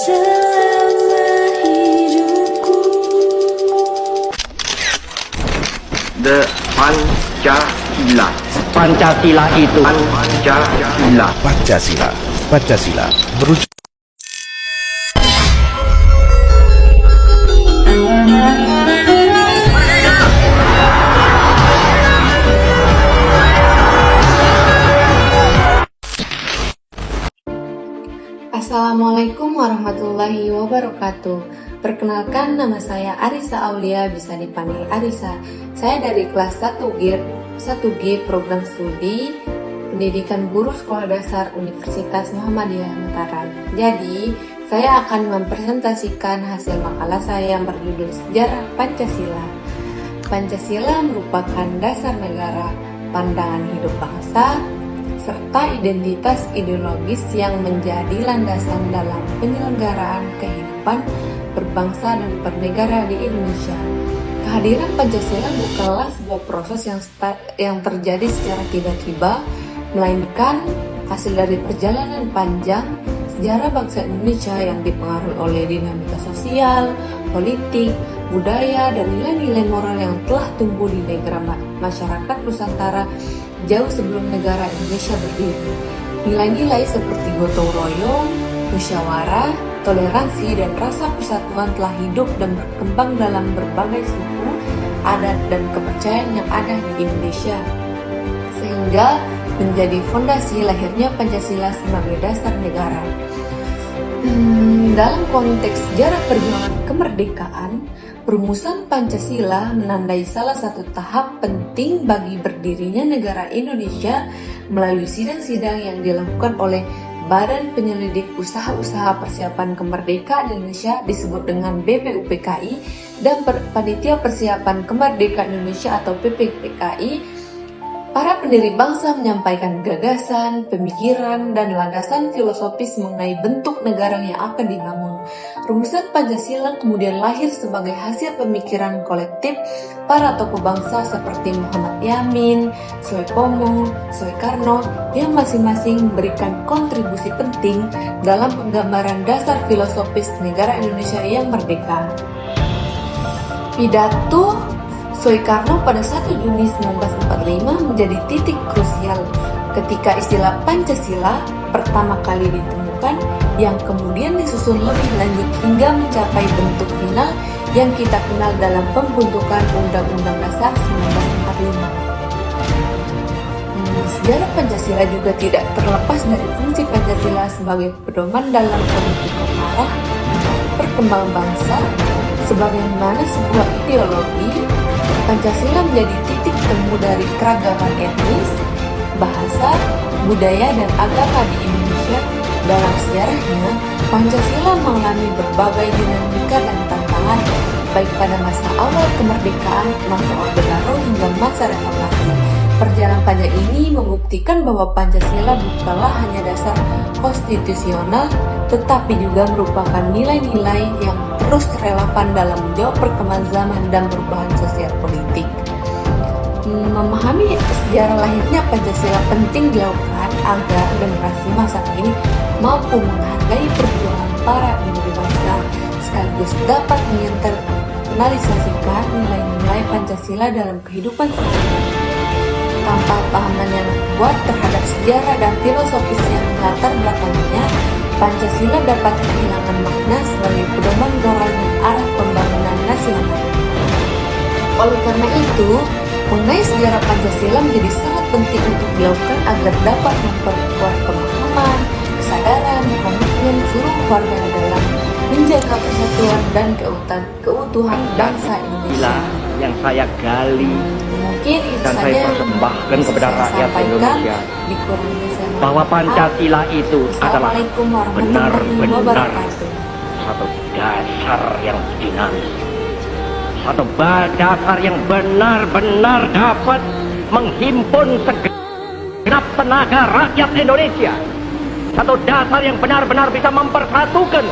selama hidupku. The Pancasila. Pancasila itu Pancasila. Pancasila. Pancasila merujuk. Assalamualaikum warahmatullahi wabarakatuh. Perkenalkan, nama saya Arisa Aulia, bisa dipanggil Arisa. Saya dari kelas 1G Program Studi Pendidikan Guru Sekolah Dasar Universitas Muhammadiyah Mataram. Jadi, saya akan mempresentasikan hasil makalah saya yang berjudul Sejarah Pancasila. Pancasila merupakan dasar negara, pandangan hidup bangsa, serta identitas ideologis yang menjadi landasan dalam penyelenggaraan kehidupan berbangsa dan bernegara di Indonesia. Kehadiran Pancasila bukanlah sebuah proses yang terjadi secara tiba-tiba, melainkan hasil dari perjalanan panjang sejarah bangsa Indonesia yang dipengaruhi oleh dinamika sosial, politik, budaya, dan nilai-nilai moral yang telah tumbuh di negara masyarakat Nusantara jauh sebelum negara Indonesia berdiri. Nilai-nilai seperti gotong royong, musyawarah, toleransi, dan rasa persatuan telah hidup dan berkembang dalam berbagai suku, adat, dan kepercayaan yang ada di Indonesia, sehingga menjadi fondasi lahirnya Pancasila sebagai dasar negara. Dalam konteks sejarah perjuangan kemerdekaan, perumusan Pancasila menandai salah satu tahap penting bagi berdirinya negara Indonesia melalui sidang-sidang yang dilakukan oleh Badan Penyelidik Usaha-Usaha Persiapan Kemerdekaan Indonesia disebut dengan BPUPKI dan Panitia Persiapan Kemerdekaan Indonesia atau PPPKI. Para pendiri bangsa menyampaikan gagasan, pemikiran, dan landasan filosofis mengenai bentuk negara yang akan dibangun. Rumusan Pancasila kemudian lahir sebagai hasil pemikiran kolektif para tokoh bangsa seperti Muhammad Yamin, Soekarno, yang masing-masing memberikan kontribusi penting dalam penggambaran dasar filosofis negara Indonesia yang merdeka. Pidato Soekarno pada 1 Juni 1945 menjadi titik krusial ketika istilah Pancasila pertama kali ditemukan, yang kemudian disusun lebih lanjut hingga mencapai bentuk final yang kita kenal dalam pembentukan Undang-Undang Dasar 1945. Sejarah Pancasila juga tidak terlepas dari fungsi Pancasila sebagai pedoman dalam pembentukan arah perkembangan bangsa. Sebagaimana sebuah ideologi, Pancasila menjadi titik temu dari keragaman etnis, bahasa, budaya, dan agama di Indonesia. Dalam sejarahnya, Pancasila mengalami berbagai dinamika dan tantangan, baik pada masa awal kemerdekaan, masa Orde Baru, hingga masa reformasi. Perjalanan panjang ini membuktikan bahwa Pancasila bukanlah hanya dasar konstitusional, tetapi juga merupakan nilai-nilai yang terus relevan dalam menjawab perkembangan zaman dan perubahan sosial politik. Memahami sejarah lahirnya Pancasila penting dilakukan agar generasi masa kini mampu menghargai perjuangan para pendiri bangsa, sekaligus dapat menginternalisasikan nilai-nilai Pancasila dalam kehidupan sehari-hari. Tanpa pahaman yang kuat terhadap sejarah dan filosofis yang melatar belakangnya, Pancasila dapat kehilangan makna sebagai pedoman moral dan arah pembangunan nasional. Oleh karena itu, mengenai sejarah Pancasila menjadi sangat penting untuk dilakukan agar dapat memperkuat pemahaman, kesadaran, komitmen seluruh warga dalam menjaga persatuan dan keutuhan bangsa Indonesia. yang saya gali Mungkin itu dan saya persembahkan kepada rakyat Indonesia bahwa Pancasila itu adalah benar-benar satu dasar yang dinamis, satu dasar yang benar-benar dapat menghimpun segenap tenaga rakyat Indonesia, satu dasar yang benar-benar bisa mempersatukan